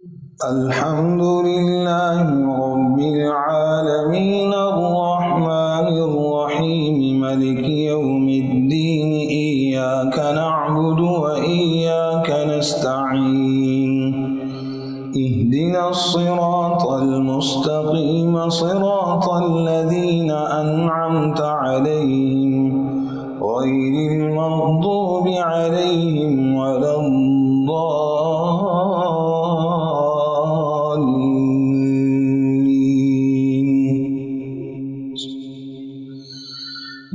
الحمد لله رب العالمين الرحمن الرحيم مالك يوم الدين إياك نعبد وإياك نستعين اهدنا الصراط المستقيم صراط الذين أنعمت عليهم غير المغضوب عليهم ولا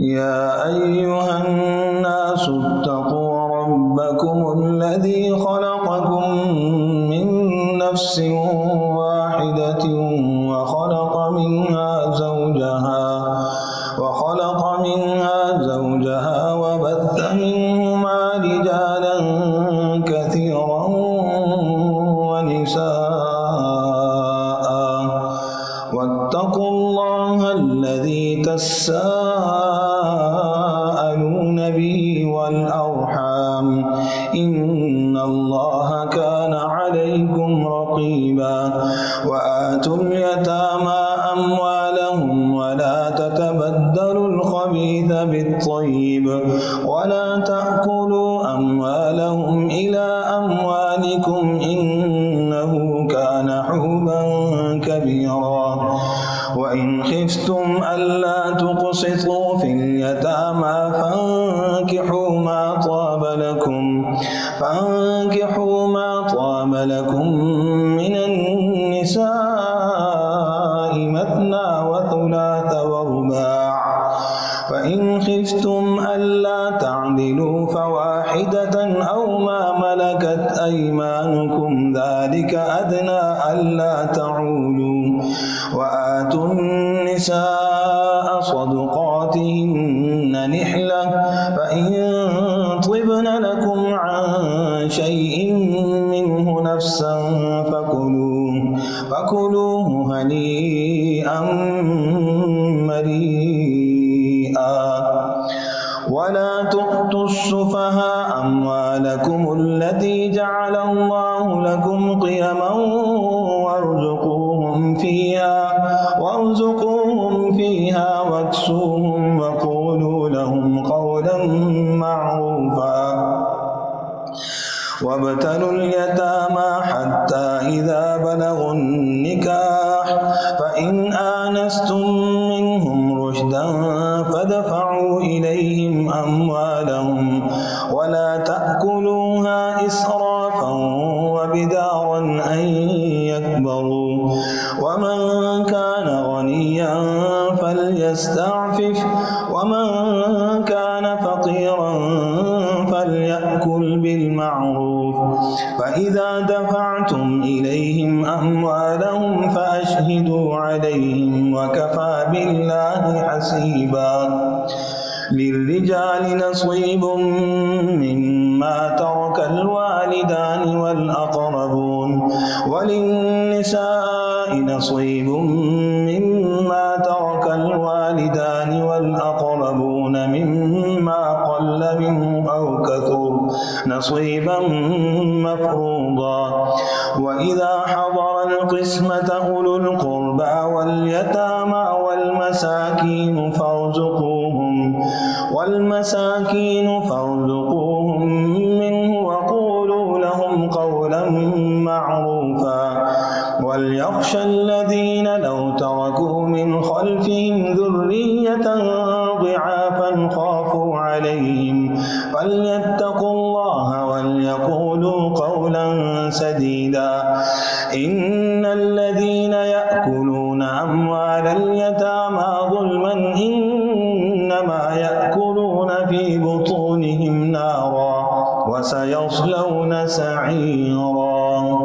يا أيها الناس اتقوا ربكم الذي خلقكم من نفس واحدة وخلق منها زوجها وبث منهما رجالا كثيرا ونساء واتقوا الله الذي تساءلون به والأرحام إن الله كان عليكم رقيبا وآتوا اليتامى أموالهم ولا تتبدلوا الخبيث بالطيب ولا تأكلوا أموالهم إلى أموالكم إنه كان حوبا كبيرا وإن خفتم ألا تقسطوا في اليتامى فانكحوا ما طاب لكم من النساء مثنى وثلاث ورباع فإن خفتم ألا تعدلوا فواحدة أو ما ملكت أيمانكم ذلك أدنى ألا تعولوا وآتوا النساء صدقاتهن نحلة فإن طبن لكم عن شيء منه نفسا فكلوه هنيئا مريئا ولا تؤتوا السفهاء أموالكم التي جعل الله لكم قيما وارزقوهم فيها واكسوهم وقولوا لهم قولا معروفا وابتلوا اليتامى حتى إذا بلغوا النكاح فإن آنستم منهم رشدا فادفعوا إليهم أموالهم ولا تأكلوها إسرافا وبدارا أن يكبروا ومن كان غنيا فليستعفف ومن كان فقيرا فليأكل بالمعروف فإذا دفعتم إليهم أموالهم فأشهدوا عليهم وكفى بالله حسيبا للرجال نصيب مما ترك الوالدان والأقربون وللنساء نصيب مما ترك الوالدان والأقربون مما قل منه أو كثر نصيبا مفروضا وإذا حضر القسمة أولو القربى واليتامى والمساكين فارزقوهم منه وقولوا لهم قولا معروفا وليخشى الذين لو تركوا من خلفهم ذرية ضعافا خافوا عليهم فليتقوا الله وليقولوا قولا سديدا إن الذين يأكلون أموال اليتامى ظلما إنما يأكلون في بطونهم نارا وسيصلون سعيرا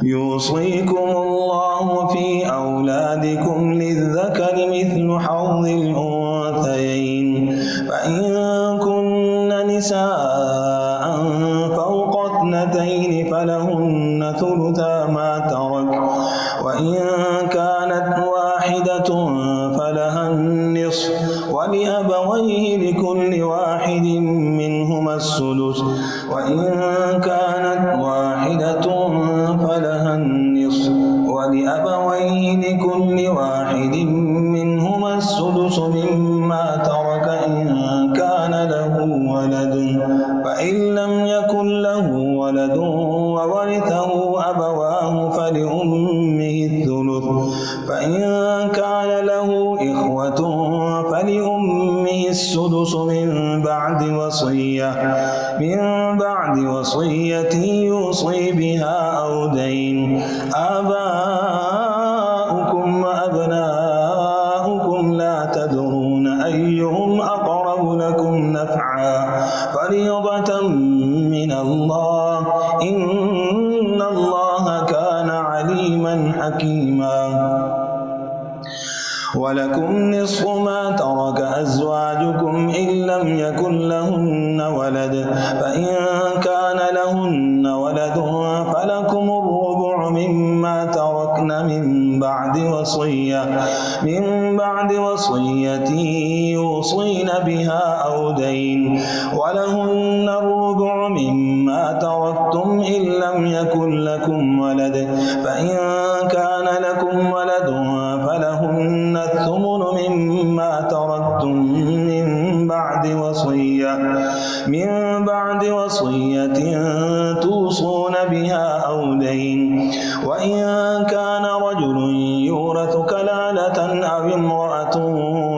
يوصيكم الله في أولادكم للذكر مثل حظ الأنثيين فإن كن نساء فوق اثنتين فلهن ثلثا ما ترك وإن كانت واحدة فلها النصف ولأبويه لكل واحد منهما السدس وإن كانت واحدة فلها السدس مما ترك إن كان له ولد، فإن لم يكن له ولد وورثه أبواه فلأمه الثلث، فإن كان له إخوة فلأمه السدس من بعد وصية يوصي بها أو دين. آباؤكم وأبناؤكم لا تدرون أيهم أقرب لكم نفعا فريضة من الله، إن الله كان عليما حكيما. ولكم نصف ما ترك أزواجكم إن لم يكن لهن ولد، فإن كان لهن ولد فلكم الربع مما تركن من بعد وصية يوصين بها أو دين، ولهن الربع مما تركتم إن لم يكن لكم ولد، فإن كان لكم ولد فلهن الثمن مما تركتم من بعد وصية توصون بها أو دين. وإن كان رجل يورث كلالة أو امرأة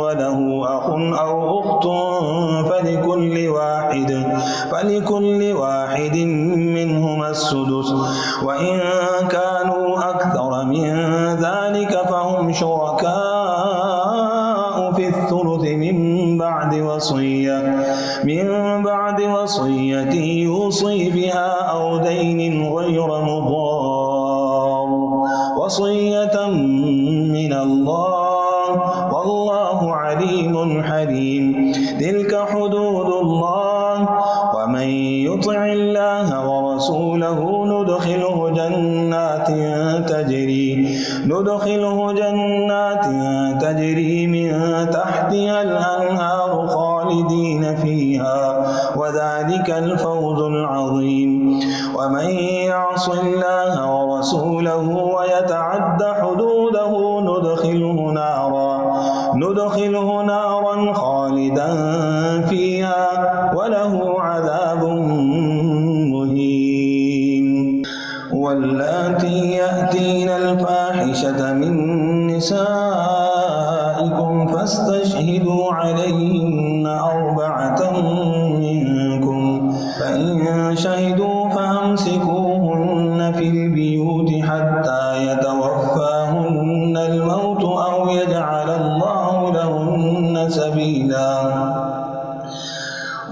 وله أخ أو أخت فلكل واحد منهما السدس، وإن كانوا أكثر من ذلك فهم شركاء في الثلث من بعد وصية يوصي بها أو دين غير مضار، وصية من الله، والله عليم حليم. تلك حدود الله، ومن يطع الله ورسوله ندخله جنات تجري من تحتها الأنهار خالدين فيها، وذلك الفوز العظيم. ومن يعص الله ورسوله ويتعد حدوده ندخله نارا خالدا فيها وله عذاب مهين. واللاتي يأتين الفاحشة من نسائكم فاستشهدوا عليهن 4 منكم، فإن شهدوا فأمسكوهن في البيوت حتى يتوفاهن الموت أو يجعل الله لهن سبيلا.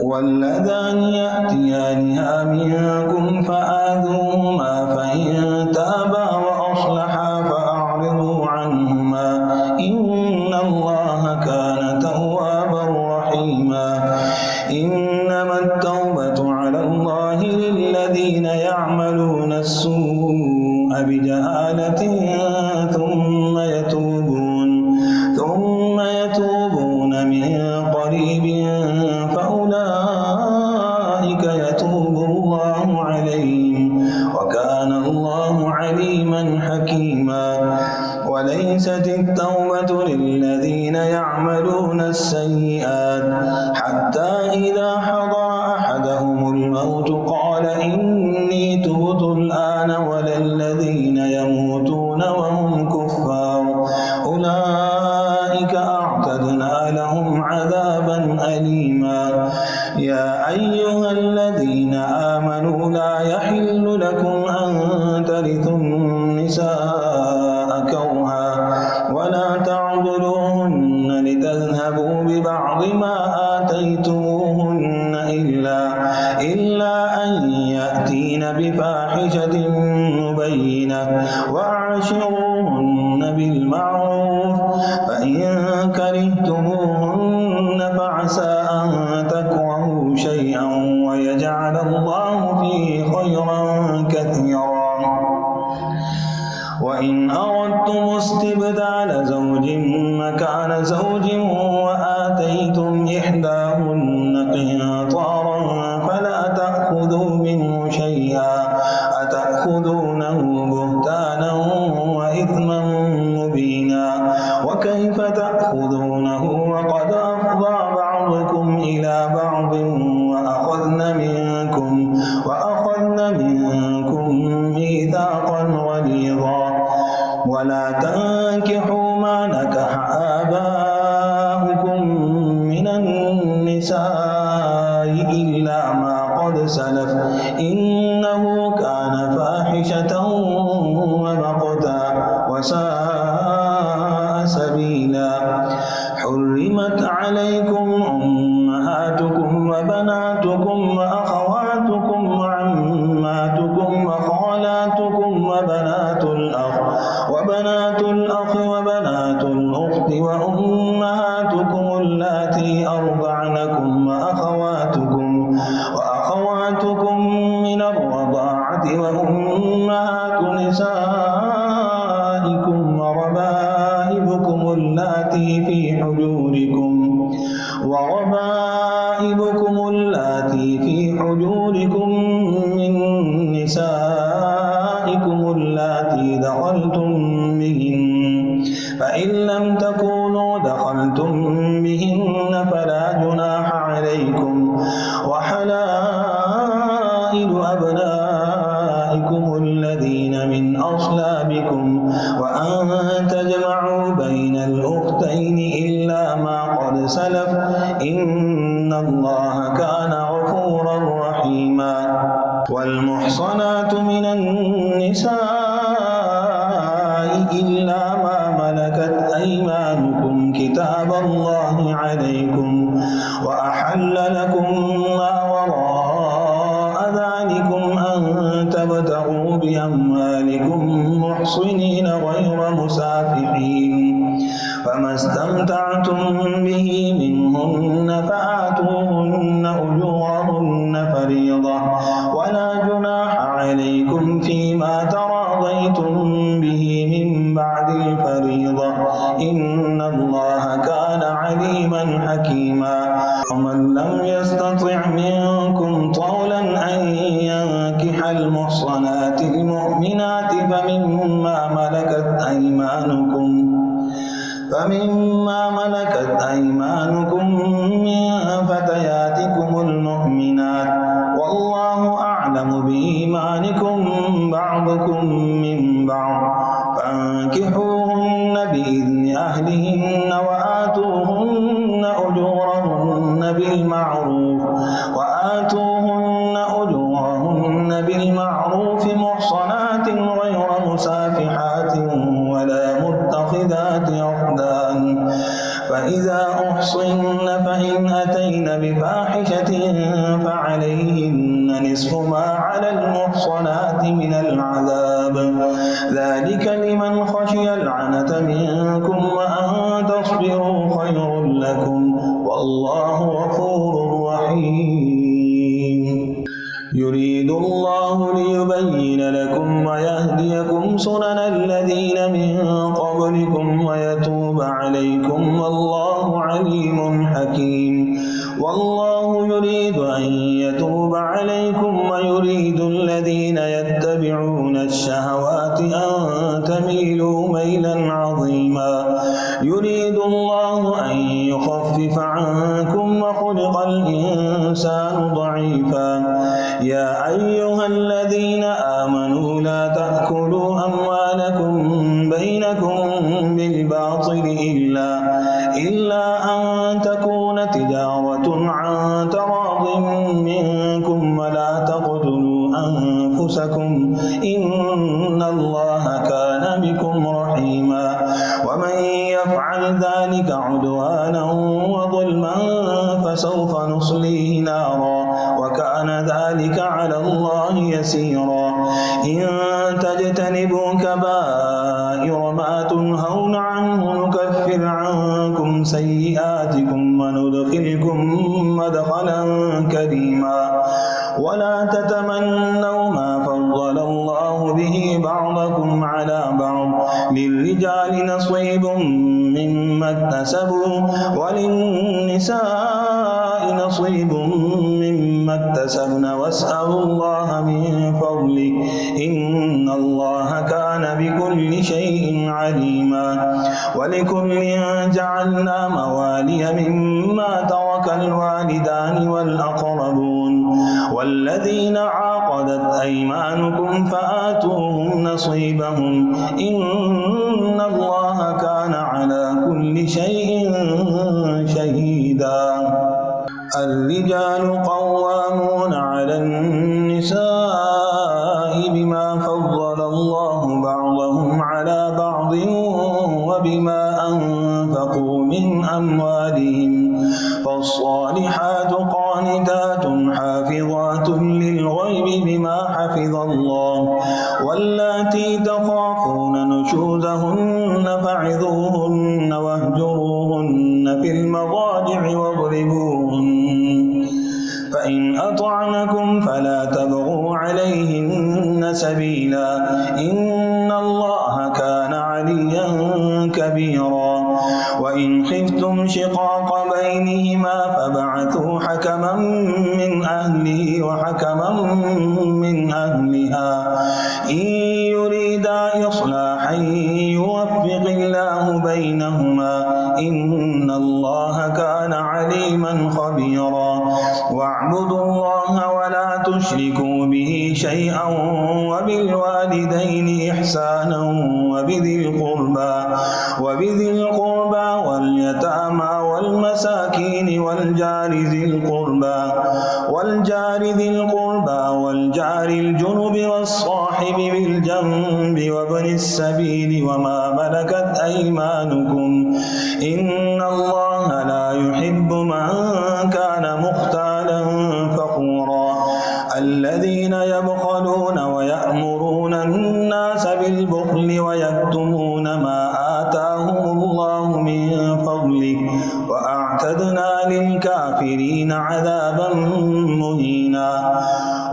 واللذان يأتيانها منكم فآذوهما، فإن تابا وأصلحا فأعرضوا عنهما، إن الله كان توابا رحيما. إنما التوبة على الله للذين يعملون السوء بجهالة ثم يتوبون من قريب فأولئك يتوب الله عليهم، وكان الله عليما حكيما. وليست التوبة للذين يعملون السيئات حتى إذا حضر أحدهم الموت قال إني تبت الآن، ولا الذين يموتون وهم كفار أولئك أعتدنا لهم عذابا أليما. يا أيها الذين آمنوا لا يحل لكم أن ترثوا النساء كرها ولا تعضلوهن لتذهبوا ببعض ما آتيتموهن إلا أن يأتين بفاحشة مبينة، وأعاشروهن بالمعروف، فإن كرهتموهن فعسى أن تكرهوا شيئا ويجعل الله فيه خيرا كثيرا. وإن أردتم استبدال زوج مكان زوج وآتيتم إحداهن قنطارا فلا تأخذوا منه شيئا، أتأخذونه بهتانا وإثما تنكرونه وقد أفضى بعضكم إلى بعض وأخذن منكم ميثاقا غليظا ولا تنكحوا ما نكح آباؤكم من النساء إلا ما قد سلف إنه كان فاحشة ومقتا وساء سبيلا. حرمت عليكم أمهاتكم وبناتكم وأخواتكم وعماتكم وخالاتكم وبنات الأخ وبنات الأخت وأمهاتكم اللاتي أرضعنكم وأخواتكم من الرضاعة وأمهات نسائكم وربائبكم اللاتي في حجوركم من نسائكم اللاتي دخلتم بهن فإن لم تكونوا دخلتم بهن فلا جناح عليكم وحلائل أبنائكم الذين من أصلابكم وأن تجمعوا بين الأختين إلا ما قد سلف إن الله كان غفورا رحيما. والمحصنات من النساء إلا ما ملكت أيمانكم كتاب الله عليكم وأحل لكم ما وراء ذلكم أن تبتغوا بأموالكم محصنين غير مسافحين فما استمتعتم به منهن فآتوهن أجورهن فريضة ولا جناح عليكم فيما تراضيتم به من بعد الفريضة إن الله كان عليما حكيما. ومن لم يستطع منكم طولا أن ينكح المحصنات المؤمنات فمما ملكت أيمانكم من فتياتكم المؤمنات والله أعلم بإيمانكم بعضكم من بعض فانكحوهن بإذن أهلهن وآتوهن أجورهن بالمعروف محصنات غير مسافحات ولا متخذات أخدان فإذا أحصن فإن أتين بفاحشة فعليهن نصف ما على المحصنات من العذاب ذلك لمن خشي العنة منكم وأن تصبروا خير لكم والله غفور رحيم. يريد الله ليبين لكم ويهديكم سنن الذين من قبلكم ويتوب عليكم والله عليم حكيم. والله يريد أن يتوب عليكم ويريد الذين يتبعون الشهوات أن تميلوا ميلا عظيما. يريد الله أن يخفف عنكم وخلق الإنسان ضعيفا. يا أيها الذين آمنوا لا تأكلوا أموالكم بينكم بالباطل إلا أن تكون تجارة عن تراض منكم ولا تقتلوا أنفسكم إن الله كان بكم رحيما. ومن يفعل ذلك عدوانا وظلما فسوف نصليه نارا وكان ذلك على الله يسيرا. إن تجتنبوا كبائر ما تنهون عنه نكفر عنكم سيئاتكم وندخلكم مدخلا كريما. ولا تتمنوا ما فضل الله به بعضكم على بعض للرجال نصيب مما اكتسبوا وللنساء نصيب مما اكتسبن واسألوا الله من فضله إن الله كان بكل شيء عليما. ولكل جعلنا موالي مما ترك الوالدان والأقربون والذين عقدت أيمانكم فآتوهم نصيبهم إن الله كان على كل شيء شهيدا. الرجال قوامون على النساء بما فضل الله بعضهم على بعض وبما أنفقوا من أموالهم فالصالحات قانتات حافظات للغيب بما حفظ الله واللاتي تخافون نشوزهن فعظوهن واهجروهن في المضاجع واضربوهن فإن أطعنكم فلا تبغوا عليهن سبيلا إن الله كان عليا كبيرا. وإن خفتم شقاق بينهما فبعثوا حكما من أهله وحكما من أهلها إن يريدا إصلاحا يوفق الله بينهما إن الله كان عليما خبيرا. واعبدوا الله ولا تشركوا به شيئا وبالوالدين إحسانا وبذي القربى واليتامى والمساكين والجار ذي القربى والجار الجنب والصاحب بالجنب وابن السبيل وما ملكت أيمانكم إن الله لا يحب من كان مختالا فخورا. الذين يبخلون ويأمرون الناس بالبخل ويكتمون ما آتاهم الله من فضله وأعتدنا للكافرين عذابا مهينا.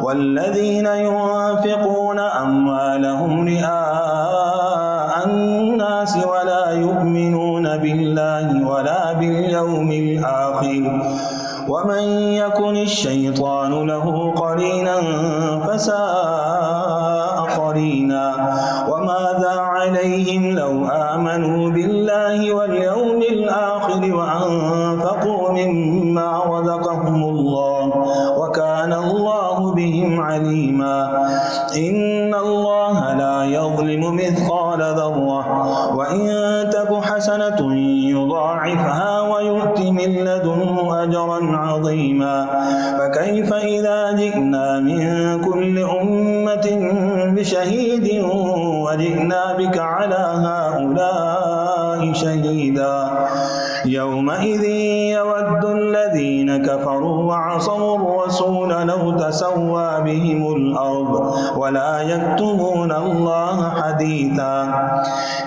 والذين ينفقون أموالهم رئاء الناس ولا يؤمنون بالله ولا باليوم الآخر ومن يكن الشيطان له قرينا فساء قرينا. وماذا عليهم لو آمنوا بالله واليوم الآخر وأنفقوا مما رزقهم الله وكان الله بهم عليما. إن الله لا يظلم مثقال ذرة وإن تك حسنة يضاعفها ويؤت من لدنه أجرا عظيما. فكيف إذا جئنا من كل أمة بشهيد وجئنا بك على هؤلاء شهيدا. يومئذ يود الذين كفروا وعصوا الرسول لو تسوى بهم الأرض ولا يكتمون الله حديثا.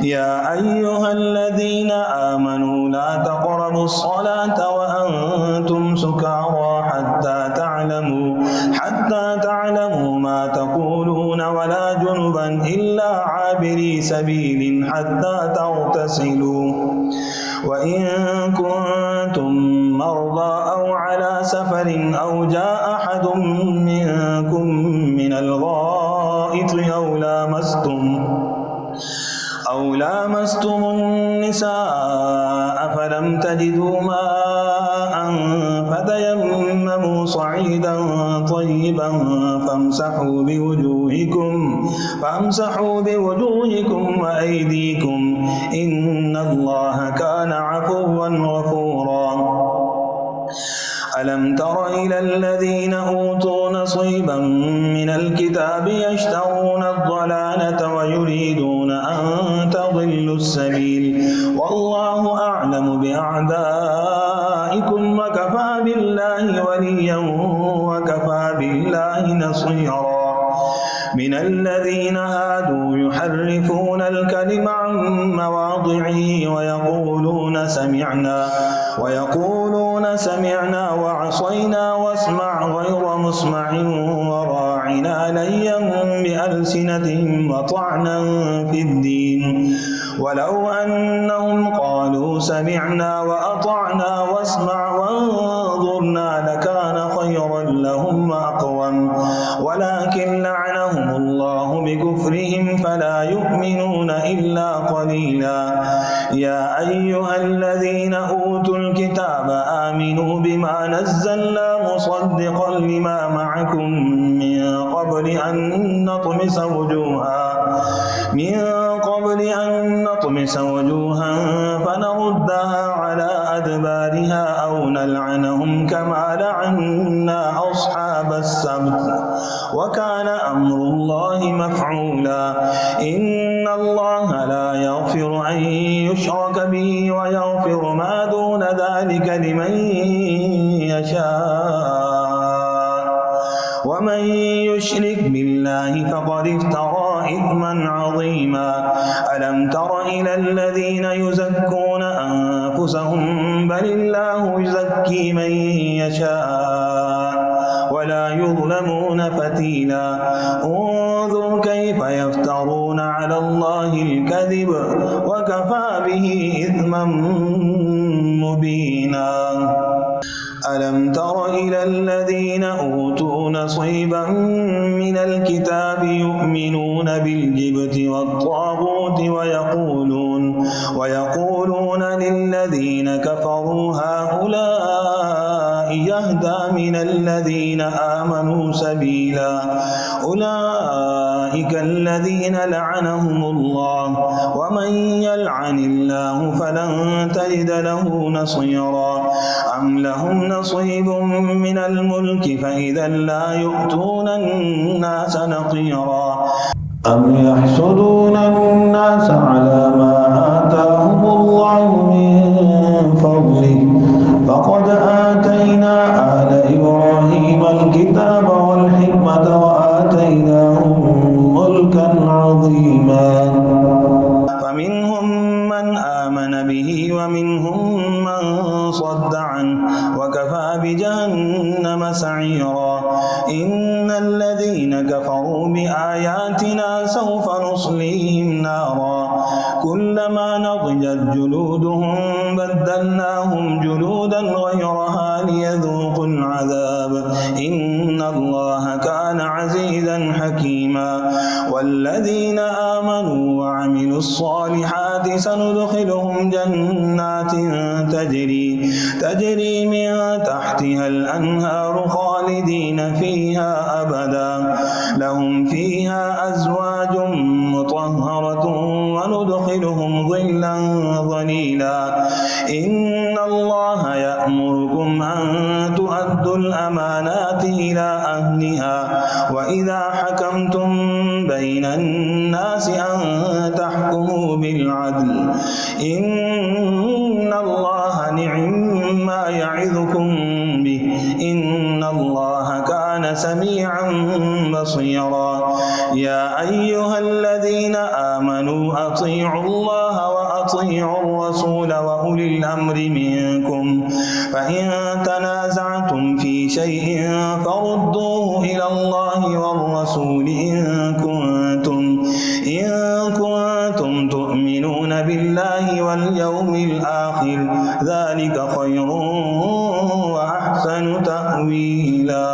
يا أيها الذين آمنوا لا تقربوا الصلاة وأنتم سكارى حتى تعلموا ما تقولون ولا جنبا إلا عابري سبيل حتى تغتسلوا وإن كنتم مرضى أو على سفر أو جاء أحد منكم من الغائط أو لامستم النساء فلم تجدوا ماء فتيمموا صعيدا طيبا فامسحوا بوجوهكم وأيديكم إن الله كان عفوا غفورا. ألم تر إلى الذين أوتوا نصيبا من الكتاب يشترون الضلالة ويريدون أن تضلوا السبيل والله أعلم بأعدائكم وكفى بالله وليا وكفى بالله نصيرا. من الذين هادوا يحرفون الكلم عن مواضعه ويقولون سمعنا وعصينا واسمع غير مسمع وراعنا ليا بألسنتهم وطعنا في الدين ولو أنهم قالوا سمعنا وأطعنا واسمع وانظرنا لكان خيرا لهم وأقوم ولكن لعنهم الله بكفرهم كفرهم فلا يؤمنون إلا قليلا. يا أيها الذين أوتوا الكتاب آمنوا بما نزلنا مصدقا لما معكم من قبل أن نطمس وجوها فنردها على أدبارها أو نلعنهم كما لعنا أصحاب السبت وكان أمر الله مفعولا. إن الله لا يغفر أن يشرك به ويغفر ما دون ذلك لمن يشاء، ومن يشرك بالله فقد افترى إثما عظيما. ألم تر إلى الذين يزكون أنفسهم بل الله يزكي من يشاء ولا يظلمون فتيلا. انظر كيف يفترون على الله الكذب وكفى به إثما مبينا. ألم تر إلى الذين أوتوا نصيبا من الكتاب يؤمنون بالجبت والطاغوت ويقولون للذين كفروا هؤلاء يهدى من الذين آمنوا سبيلا. أولئك الذين لعنهم الله ومن يلعن الله فلن تجد له نصيرا. أم لهم نصيب من الملك فإذا لا يؤتون الناس نقيرا. أم يحسدون الناس على ما آتاهم الله من فضله فقد آتينا آل إبراهيم الكتاب والحكمة وآتيناهم ملكا عظيما. فمنهم من آمن به ومنهم من صد عنه وكفى بجهنم سعيرا. إن الذين كفروا بآياتنا سوف نصليهم نارا كلما نضجت جلودهم بدلناهم جلودا غيرها ليذوقوا العذاب إن الله كان عزيزا حكيما. والذين آمنوا وعملوا الصالحات سندخلهم جنات تجري من تحتها الأنهار خالدين فيها أبدا لهم فيها أزواج مطهرة وندخلهم ظلا ظليلا. إن الله يأمركم أن تؤدوا الأمانات إلى أهلها وإذا حكمتم بين الناس أن تحكموا بالعدل إن الله نعم ما يعظكم به إن الله كان سميعا بصيرا. يا أيها الذين آمنوا أطيعوا الله وأطيعوا الرسول وأولي الأمر منكم فإن تنازعتم في شيء فردوه إلى الله والرسول إن كنتم تؤمنون بالله واليوم الآخر ذلك خير وأحسن تأويلا.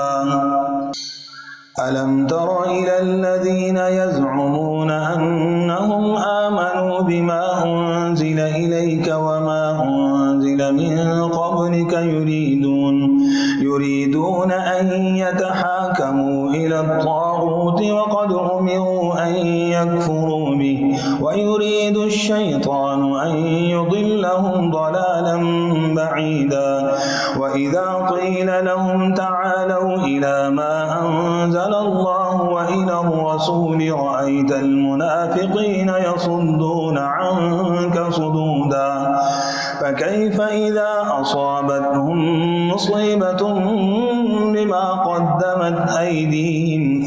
ألم تر إلى الذين يزعمون أنهم آمنوا بما أنزل إليك وما أنزل من قبلك يريدون أن يتحاكموا إلى الطاغوت وقد أمروا أن يكفروا به ويريد الشيطان أن يضلهم ضلالا بعيدا. وإذا قيل لهم تعالوا إلى ما أنزل الله وإلى الرسول رأيت المنافقين يصدون عنك صدودا. فكيف إذا أصابتهم مصيبة بما قدمت أيديهم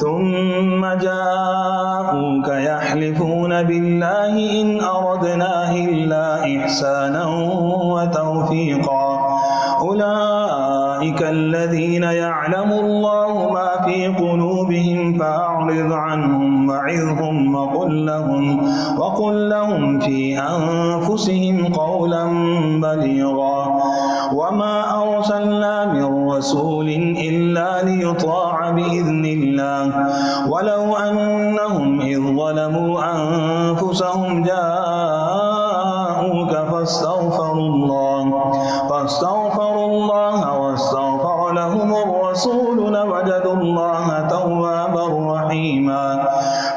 ثم جاءوك يحلفون بالله إن أردنا إلا إحسانا وتوفيقا. أولئك الذين يعلم الله ما في قلوبهم فأعرض عنهم وعظهم وقل لهم في أنفسهم قولا بليغا. وما أرسلنا من رسول إلا ليطاع بإذن الله ولو أنهم إذ ظلموا أنفسهم جاءوك فاستغفروا الله واستغفر لهم الرسول لوجدوا الله توابا رحيما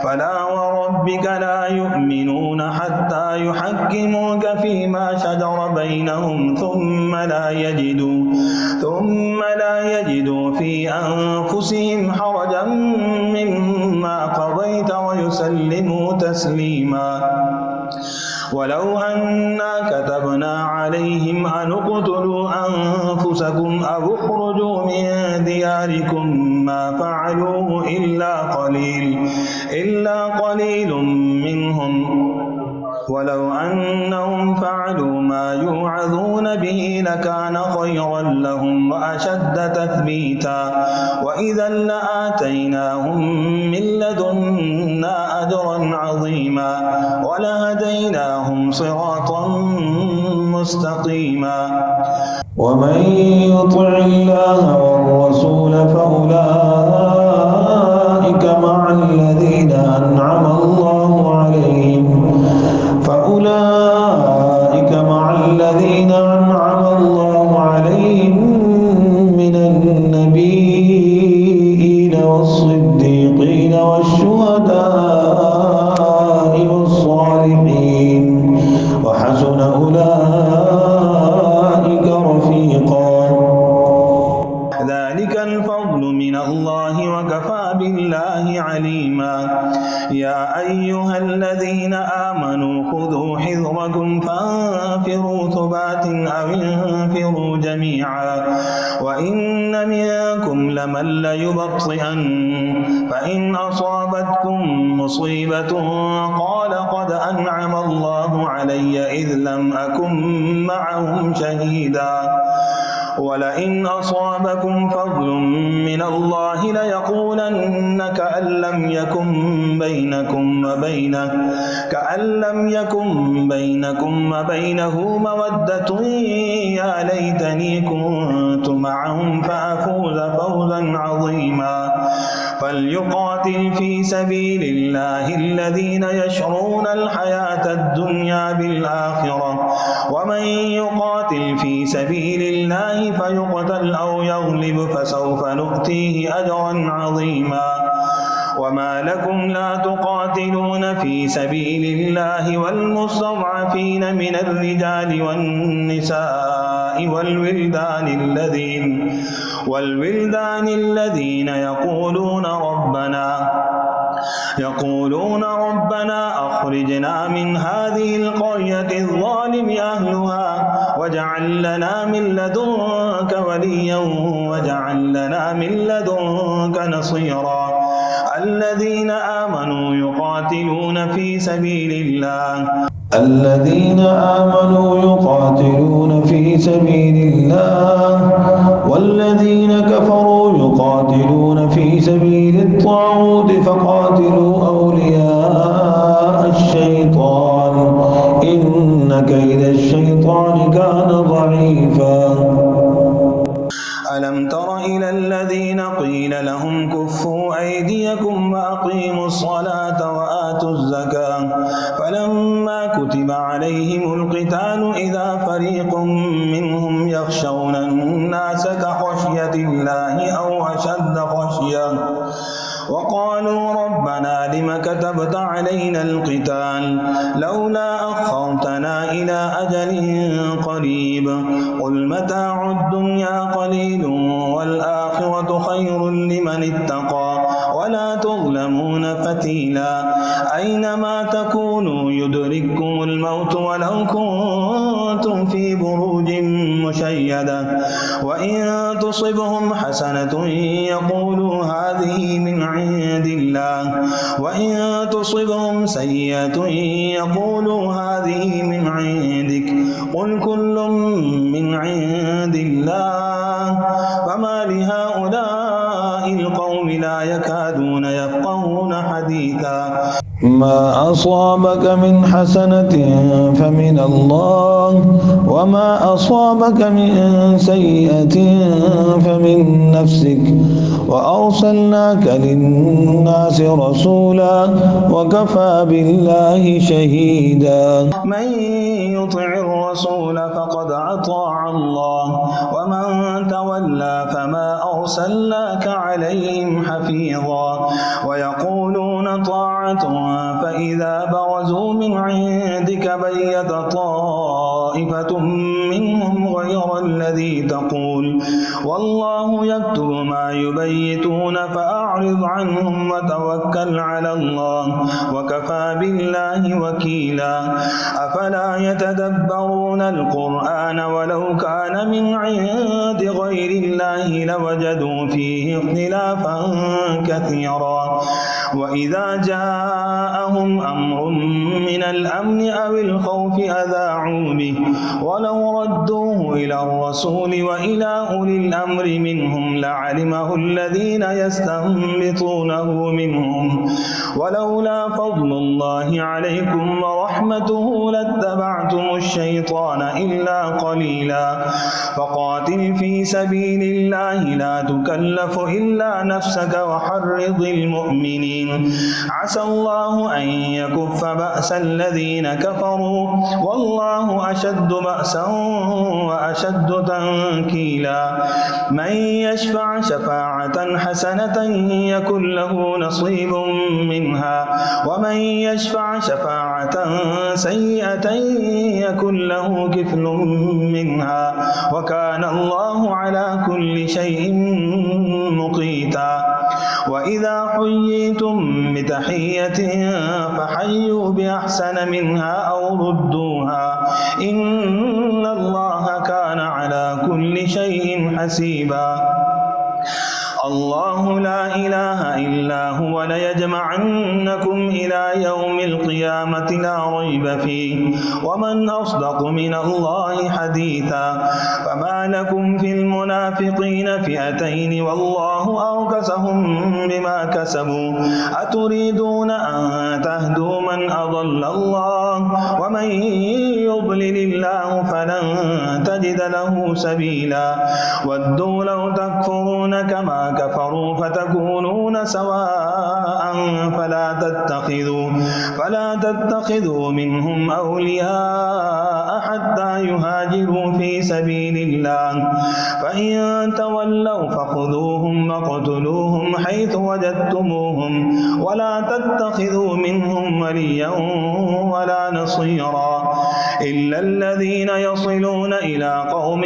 فلا وربك لا يؤمنون حتى يحكموك فيما شجر بينهم ثم لا يجدوا في أنفسهم حرجا مما قضيت ويسلموا تسليما ولو أنا كتبنا عليهم أن اقتلوا أنفسكم أو اخرجوا من دياركم ما فعلوه إلا قليل منهم ولو أنهم فعلوا ما يوعظون به لكان خيرا لهم وأشد تثبيتا وإذا لآتيناهم من لدنا أجرا عظيما ولهديناهم صراطا مستقيما ومن يطع الله والرسول فأولئك مع الذين أنعم الله عليهم من النبيين والصديقين والشهداء والصالحين وحسن أولئك رفيقا ذلك الفضل من الله وكفى بالله عليما يا أيها الذين آمنوا خذوا حذركم فانفروا ثبات أو انفروا جميعا وإن منكم لمن ليبطئن فإن أصابتكم مصيبة قال قد أنعم الله علي إذ لم أكن معهم شهيدا ولئن أصابكم فضل من الله ليقولن كأن لم يكن بينكم وبينه مودة يا ليتني كنت معهم فأفوز فوزا عظيما فليقاتل في سبيل الله الذين يشرون الحياة الدنيا بالآخرة ومن يقاتل في سبيل الله فيقتل أو يغلب فسوف نؤتيه أجرا عظيما وما لكم لا تقاتلون في سبيل الله والمستضعفين من الرجال والنساء والولدان الذين يقولون ربنا أخرجنا من هذه القرية الظالم أهلها واجعل لنا من لدنك وليا واجعل لنا من لدنك نصيرا الذين آمنوا يقاتلون في سبيل الله والذين كفروا يقاتلون في سبيل الطاغوت فقاتلوا أولياء الشيطان إن كيد الشيطان كان ضعيفا ألم تر إلى الذين قيل لهم كفوا أيديكم وأقيموا الصلاة وآتوا الزكاة فلما كتب عليهم القتال إذا فريق منهم يخشون الناس كخشية الله أو أشد خشية وقالوا ربنا لم كتبت علينا القتال لولا أخرتنا إلى أجل قريب قل متاع الدنيا قليل والآخرة خير لمن اتقى ولا تظلمون فتيلا أينما تكونوا يدرككم الموت ولو كنتم في بروج مشيدة وإن تصبهم حسنة يقولوا هذه من عند الله وإن تصبهم سيئة يقولوا هذه من عندك قل كل من عند الله فما لهؤلاء القوم لا يكادون يفقهون حديثا ما أصابك من حسنة فمن الله وما أصابك من سيئة فمن نفسك وأرسلناك للناس رسولا وكفى بالله شهيدا. من يطع الرسول فقد أطاع الله ومن تولى فما أرسلناك عليهم حفيظا. ويقولون طاعة فإذا برزوا من عندك بيت طائفة منهم غير الذي تقول والله يكتب ما يبيتون فأعرض عنهم وتوكل على الله وكفى بالله وكيلا. أفلا يتدبرون القرآن ولو كان من عند غير الله لوجدوا فيه اختلافا كثيرا. وإذا جاءهم أمر من الأمن أو الخوف أذاعوا به ولو ردوه إلى الرسول وإلى أولي الأمر منهم لعلمه الذين يستنبطونه منهم ولولا فضل الله عليكم ورحمته لاتبعتم الشيطان إلا قليلا. فقاتل في سبيل الله لا تكلف إلا نفسك وحرض المؤمنين عسى الله أن يكف بأس الذين كفروا والله أشد بأسا وأشد تنكيلا. من يشفع شفاعة حسنة يكن له نصيب منها ومن يشفع شفاعة سيئة يكن له كفل منها وكان الله على كل شيء مقيتا. وإذا حييتم بتحية فحيوا بأحسن منها أو ردوها إن الله كان على كل شيء حسيبا. الله لا إله إلا هو ليجمعنكم إلى يوم القيامة لا ريب فيه ومن أصدق من الله حديثا. فما لكم في المنافقين فئتين والله أركسهم بما كسبوا أتريدون أن تهدوا من أضل الله ومن يضلل الله فلن تجد له سبيلا. ودوا لو تكفرون كما كفروا فتكونون سواء فلا تتخذوا منهم أولياء حتى يهاجروا في سبيل الله فإن تولوا فخذوهم وقتلوهم حيث وجدتموهم ولا تتخذوا منهم وليا ولا نصيرا إلا الذين يصلون إلى قوم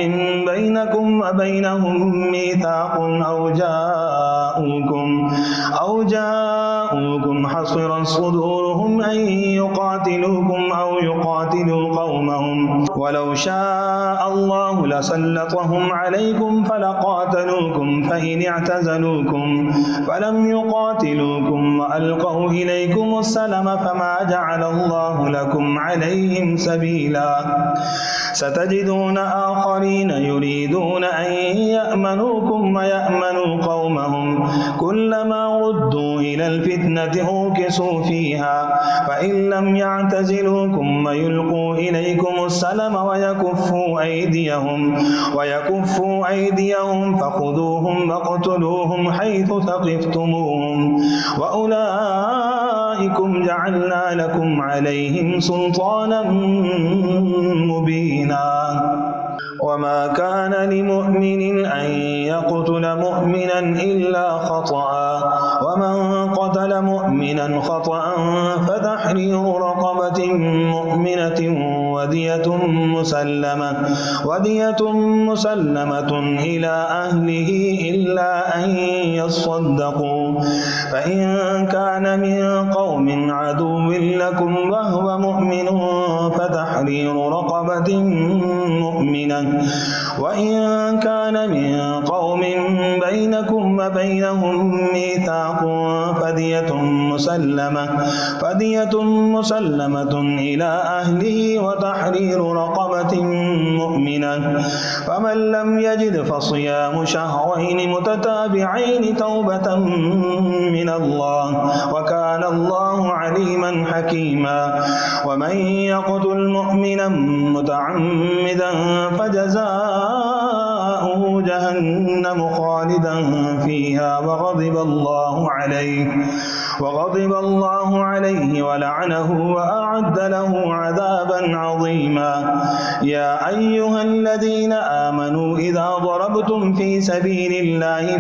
بينكم وبينهم ميثاق أو جاءوكم حصرا صدورهم أن يقاتلوكم أو يقاتلوا قومهم ولو شاء الله لسلطهم عليكم فلقاتلوكم فإن اعتزلوكم فلم يقاتلوكم وألقوا إليكم السلم فما جعل الله لكم عليهم سبيلا. ستجدون آخرين يريدون أن يأمنوكم ويأمنوا قومهم كلما ردوا إلى الفتنة أوكسوا فيها فإن لم يعتزلوكم ويلقوا إليكم السلم ويكفوا أيديهم فخذوهم واقتلوهم حيث ثقفتموهم وأولئكم جعلنا لكم عليهم سلطانا مبينا. وما كان لمؤمن أن يقتل مؤمنا إلا خطأ ومن قتل مؤمنا خطأ فتحرير رقبة مؤمنة ودية مسلمة إلى أهله إلا أن يصدقوا فإن كان من قوم عدو لكم وهو مؤمن فتحرير رقبة مؤمنة وإن كان من قوم بينكم وبينهم ميثاق فدية مسلمة إلى أهله وتحرير رقبة مؤمنة فمن لم يجد فصيام شهرين متتابعين توبة من الله وكان الله عليما حكيما. ومن يقتل مؤمنا متعمدا فجزاؤه جهنم خالدا فيها وغضب الله عليه ولعنه وأعد له عذابا عظيما. يا أيها الذين آمنوا إذا ضربتم في سبيل الله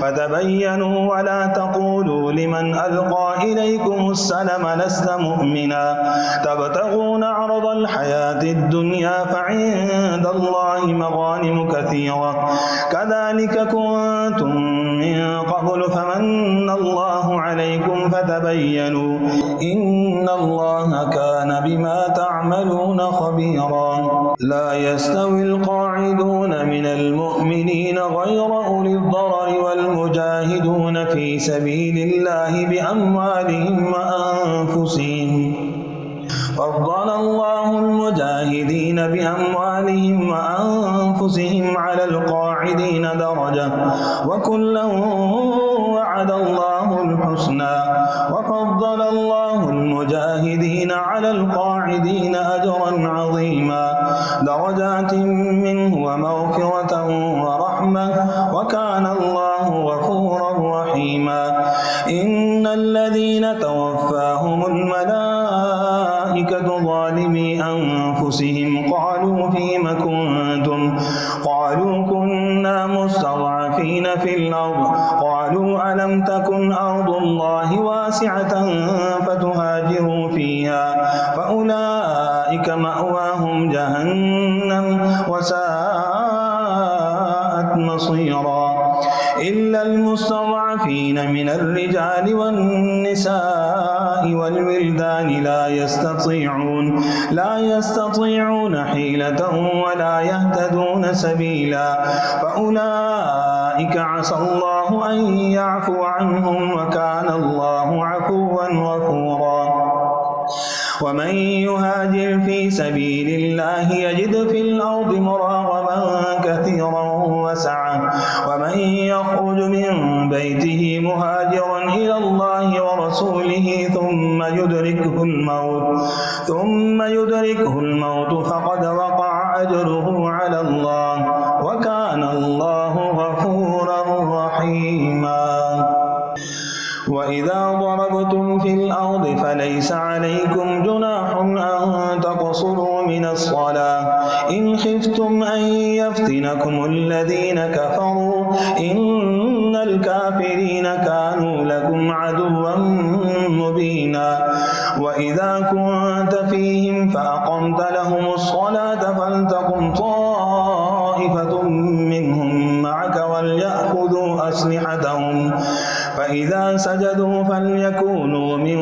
فتبينوا ولا تقولوا لمن ألقى إليكم السلم لست مؤمنا تبتغون عرض الحياة الدنيا فعند الله مغانم كثيرة كذلك كنتم من قبل فمن الله عليكم فتبينوا إن الله كان بما تعملون خبيرا. لا يستوي القاعدون من المؤمنين غير أولي الضرر والمجاهدون في سبيل الله بأموالهم وأنفسهم. فضل الله المجاهدين بأموالهم وأنفسهم على القاعدين درجة وكلا وعد الله الحسنى وفضل الله المجاهدين على القاعدين أجرا عظيما درجات منه ومغفرة ورحمة وكان الله غفورا رحيما. إن الذين توفاهم الملائكة ظالمي أنفسهم قالوا فيم كنتم قالوا كنا مستضعفين في الأرض قالوا ألم تكن أرض الله واسعة فتهاجروا فيها فأولئك مأواهم جهنم وساءت مصيرا. إلا المستضعفين من الرجال والنساء والولدان لا يستطيعون حيلة ولا يهتدون سبيلا فأولئك عسى الله أن يعفو عنهم وكان الله عفوا غفورا. ومن يهاجر في سبيل الله يجد في الأرض مراغما كثيرا وسعة ومن يخرج من بيته مهاجرا إلى الله ورسوله ثم يدركه الموت فقد وقع أجره على الله وكان الله غفورا رحيما. وإذا ضربتم في الأرض فليس عليكم جناح أن تقصروا من الصلاة إن خفتم أن يفتنكم الذين كفروا إن الكافرين كانوا لكم عدوا مبينا. وإذا كنت فيهم فأقمت لهم الصلاة فلتقم طائفة منهم معك وليأخذوا أسلحتهم فإذا سجدوا فليكونوا من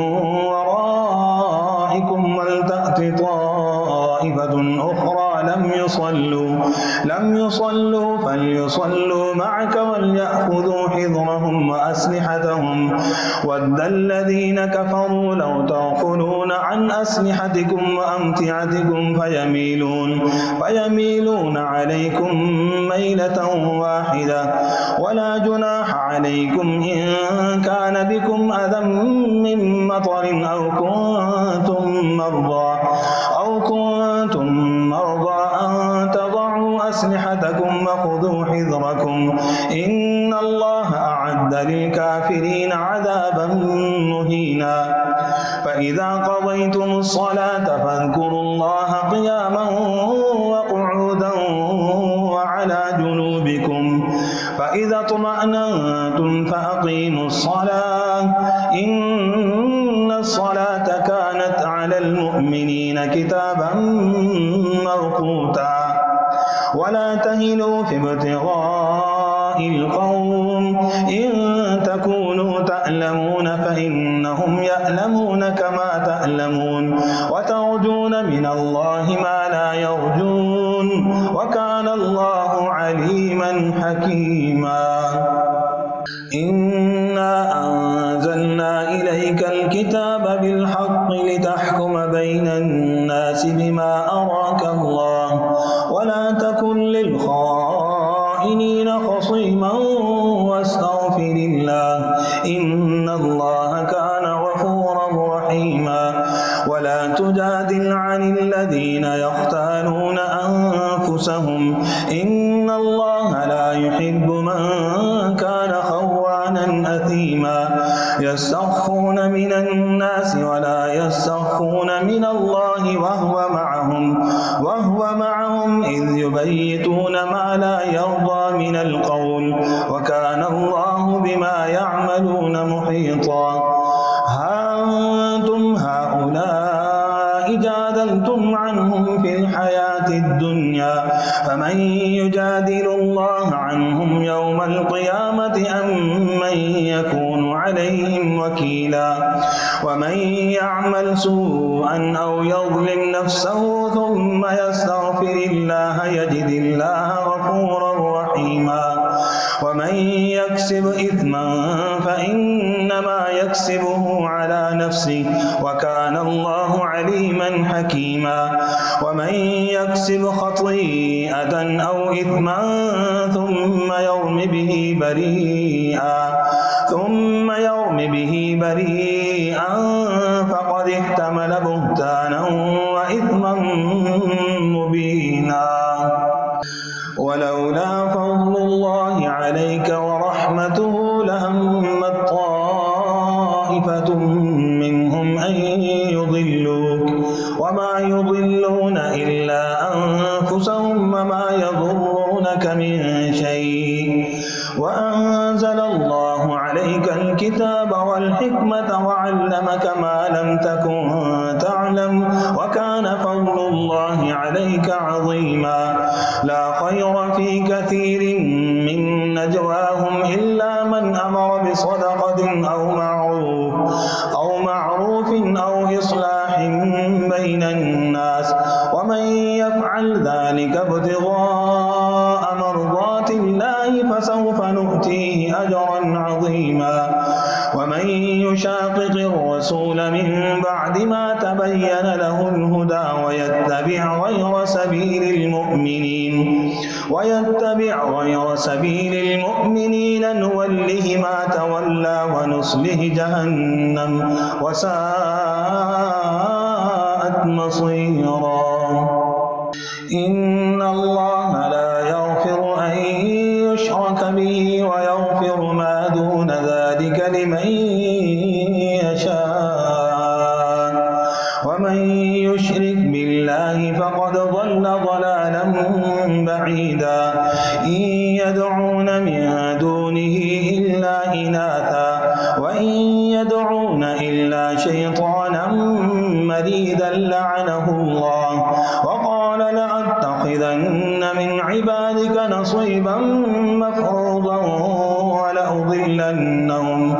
ورائكم ولتأت طائفة أخرى لم يصلوا فليصلوا معك وليأخذوا حذرهم وأسلحتهم ود الذين كفروا لو تغفلون عن أسلحتكم وأمتعتكم فيميلون عليكم ميلة واحدة ولا جناح عليكم إن كان بكم أذى من مطر أو كنتم مرضى أن تضعوا أسلحتكم وخذوا حذركم إن الله أعد للكافرين عذابا مهينا. فإذا قضيتم الصلاة فاذكروا الله قياما وقعودا وعلى جنوبكم فإذا اطمأننتم فأقيموا الصلاة إن الصلاة كانت على المؤمنين كتابا موقوتا. ولا تهنوا في ابتغاء القوم إن تكونوا تألمون فإنهم يألمون كما تألمون وترجون من الله ما لا يرجون وكان الله عليما حكيما. إنا أنزلنا إليك الكتاب بالحق لتحكم بين الناس بما أراك الله ولا تكن للخائنين خصيما واستغفر الله إن الله كان غفورا الذين يختانون أنفسهم إن الله لا يحب من كان خوانا أثيما يستخفون من الناس ولا يستخفون من الله وهو معهم إذ يبيتون ما لا يرضى من القول وكان الله بما يعملون محيطا ها أنتم هؤلاء جادلتم عنهم في الحياة الدنيا فمن يجادل الله عنهم يوم القيامة أم من يكون عليهم وكيلا ومن يعمل سوءا أو يظلم نفسه ثم يستغفر الله يجد الله غفورا رحيما ومن يكسب إثما فإنما يكسبه على نفسه وكان الله عليما حكيما ومن يكسب خطيئة أو إثما ثم يرم به بريئا فقد احتمل بهتانا وإثما مبينا ولولا فضل الله عليك ورحمته لهمت طائفة منهم أن يضلوك وما يضلون إلا أنفسهم وما يضرونك من شيء وأنزل الله عليك الكتاب والحكمة وعلمك ما لم تكن تعلم وكان فضل الله عليك عظيما لا خير في كثير من نجواهم إلا من أمر بصدقة أو معروف أو إصلاح بين الناس ومن يفعل ذلك ابتغاء مرضات الله فسوف نؤتيه أجرا عظيما ومن يشاقق الرسول من بعد ما تبين له الهدى ويتبع غير سبيل المؤمنين نوله ما تولى ونصله جهنم وساءت مصيرا إن الله لا يغفر أن يشرك به ويغفر ما دون ذلك لمن يشاء ومن يشرك بالله فقد ضل ضلالا بعيدا إن يدعون من دونه إلا إناثا وإن يدعون إلا شيطانا مريدا لعنه الله وقال لأتخذن من عبادك نصيبا مفروضا ولأضلنهم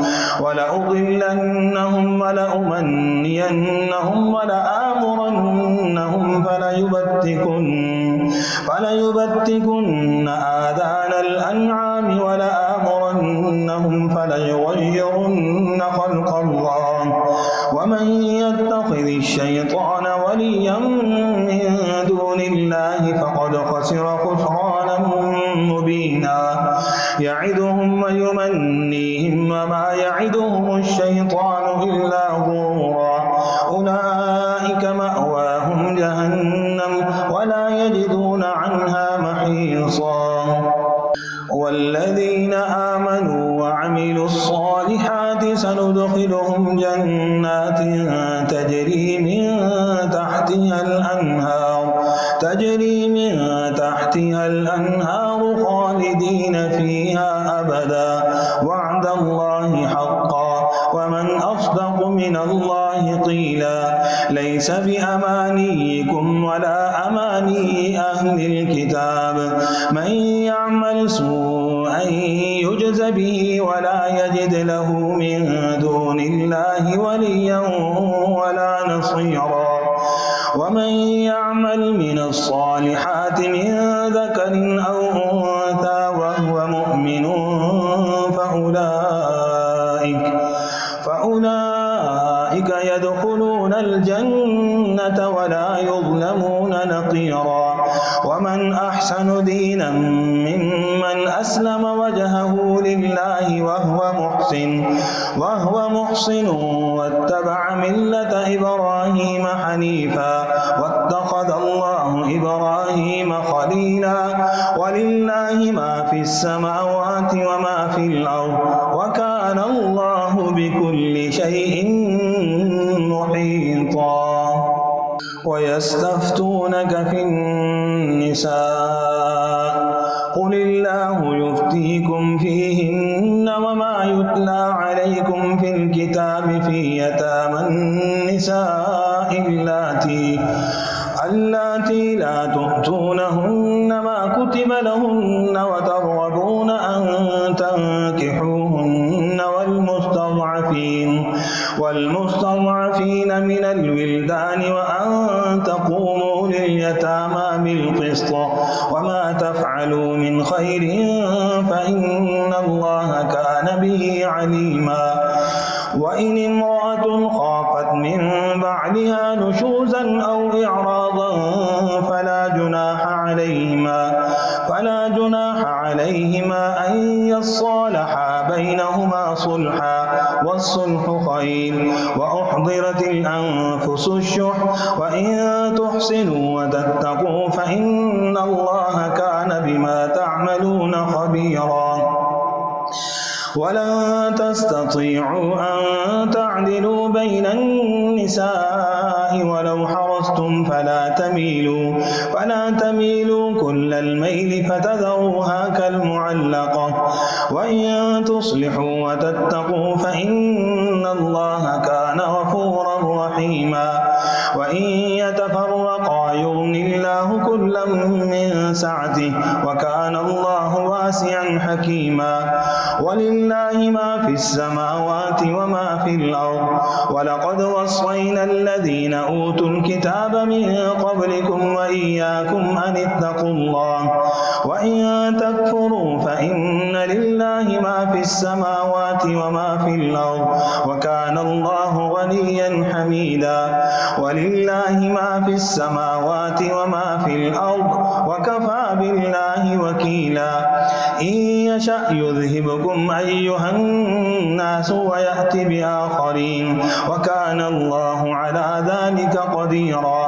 ولأمنينهم ولآمرنهم فليبتكن آذان الأنعام ولآمرنهم فليغيرن خلق الله ومن يتخذ الشيطان وليا من دون الله فقد خسر خسرانا مبينا يعدهم ويمنيهم وما يعدهم الشيطان إلا غرورا أولئك مأواهم جهنم ولا يجدون عنها محيصا والذين آمنوا وعملوا الصالحات سندخلهم جنات تجري من تحتها الأنهار خالدين فيها أبدا وعد الله حقا ومن أصدق من الله قيلا ليس بأمانيكم ولا أماني أهل الكتاب من يعمل سوءا يجز به ولا يجد له من دون الله وليا ولا نصيرا ومن يعمل من الصالحات من ذكر أو أنثى وهو مؤمن فأولئك يدخلون الجنة ولا يظلمون نقيرا. ومن أحسن دينا ممن أسلم وجهه لله وهو محسن واتبع ملة إبراهيم حنيفا واتخذ الله إبراهيم خليلا. ولله ما في السماوات وما في الأرض وكان الله بكل شيء محيطا. ويستفتونك في النساء قل الله يفتيكم فيهن وما يتلى عليكم في الكتاب في يتامى النساء اللاتي لا تؤتونهن ما كتب لهن وترغبون أن تنكحوهن والمستضعفين من الولدان وأن تقوموا لليتامى بالقسط وما تفعلوا من خير فإن الله كان به عليما. وإن امرأة خافت من بعدها نشوزا أو إعراضا فلا جناح عليهما أن يصالحا بينهما صلحا والصلح خير. وأحضرت الأنفس الشح وإن تحسنوا وتتقوا فإن الله كان بما تعملون خبيرا. ولن تستطيعوا أن تعدلوا بين النساء ولو حرصتم فلا تميلوا كل الميل فتذروها كالمعلقة. وإن تصلحوا وتتقوا فإن الله كان غفورا رحيما. وإن يتفرقا يغن الله كلا من سعته وكان الله واسعا حكيما. ولله ما في السماوات وما في الأرض ولقد وصينا الذين أوتوا الكتاب من قبلكم وإياكم أن اتقوا الله. وإن تكفروا فإن لله ما في السماوات وما في الأرض وكان الله غنيا حميدا. ولله ما في السماوات وما في الأرض وكفى بالله وكيلا. إن يشأ يذهبكم أيها الناس ويأت بآخرين وكان الله على ذلك قديرا.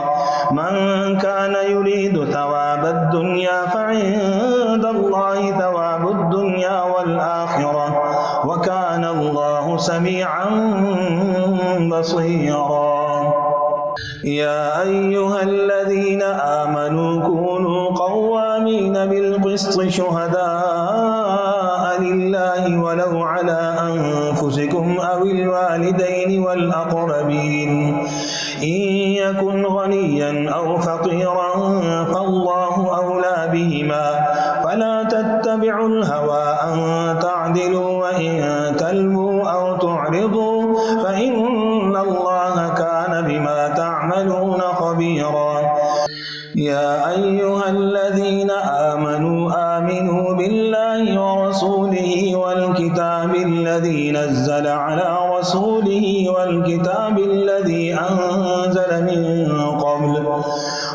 من كان يريد ثواب الدنيا فعند الله ثواب الدنيا والآخرة وكان الله سميعا بصيرا. يا أيها الذين آمنوا كونوا قوامين بالقسط شهداء لله ولو على أنفسكم أو الوالدين والأقربين. إن يكن غنيا أو فقيرا فالله أولى بهما فلا تتبعوا الهوى أن تعدلوا وإن تلووا أو تعرضوا فإن الله كان بما تعملون خبيرا. يا أيها الذين آمنوا بالله ورسوله والكتاب الذي نزل على رسوله والكتاب الذي أنزل من قبل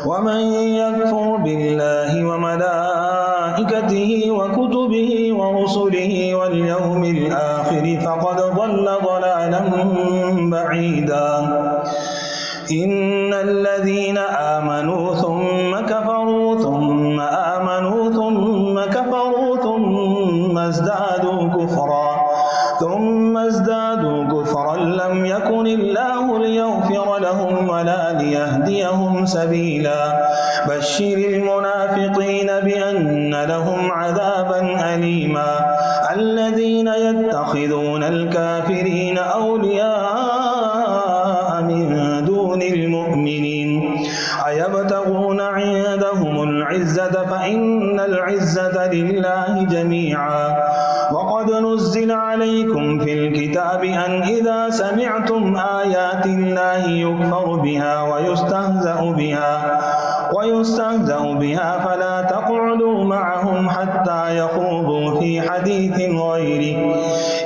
ومن يكفر بالله وملائكته وكتبه ورسله واليوم الآخر فقد ضل ضلالا بعيدا. إن الذين آمنوا ثم كفروا ثم آمنوا ثم كفروا ثم ازدادوا كفرا لم يكن الله ليغفر لهم ولا ليهديهم سبيلا. بشر المنافقين بأن لهم عذابا أليما. الذين يتخذون الكافرين أولياء من دون المؤمنين أيبتغون عندهم العزة فإن العزة لله جميعا. وقد نزل عليكم في الكتاب أن إذا سمعتم آيات الله يكفر بها ويستهزأ بها فلا تقعدوا معهم حتى يخوضوا في حديث غيره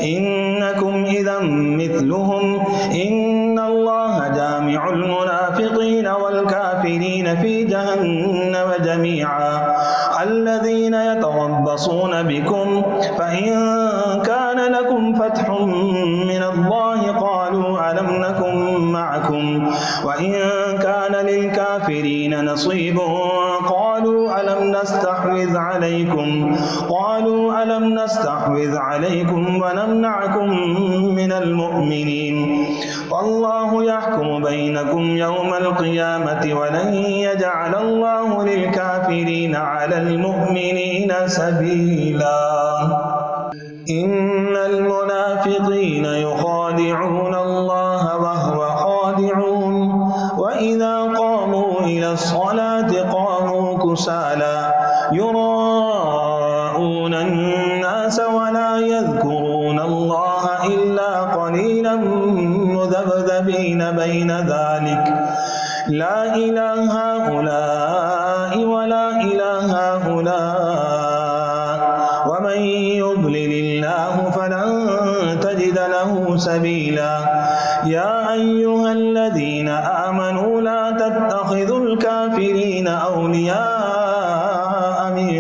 إنكم إذا مثلهم إن الله جامع المنافقين والكافرين خالدين في جهنم جميعا. الذين يتربصون بكم فإن كان لكم فتح من الله قالوا ألم نكن معكم وإن كان للكافرين نصيب قالوا ألم نستحوذ عليكم ونمنعكم من المؤمنين والله يحكم بينكم يوم القيامة ولن يجعل الله للكافرين على المؤمنين سبيلا. إن المنافقين يخادعون الله وهو خادعهم وإذا قاموا إلى الصلاة قاموا كسالى يراءون الناس ولا يذكرون الله إلا قليلا مذبذبين بين ذلك لا إلى هؤلاء ولا إلى هؤلاء ومن يضلل الله فلن تجد له سبيلا. يا أيها الذين آمنوا لا تتخذوا الكافرين أولياء من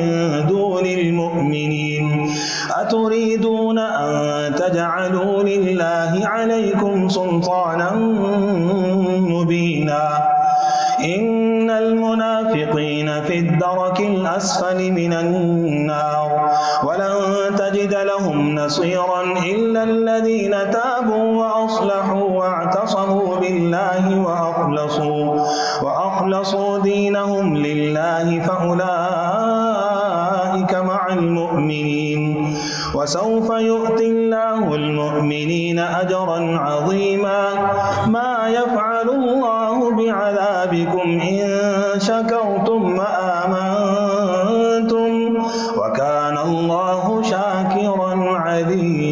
دون المؤمنين أتريدون أن تجعلوا لله عليكم سلطانا مبينا. إن المنافقين في الدرك الأسفل من النار ولن تجد لهم نصيرا إلا الذين تابوا وأصلحوا واعتصموا بالله وأخلصوا دينهم لله فأولئك مع المؤمنين وسوف يؤتي الله المؤمنين أجرا عظيما. ما يفعل الله بعذابكم إن شكرتم وآمنتم وكان الله شاكرا عليما.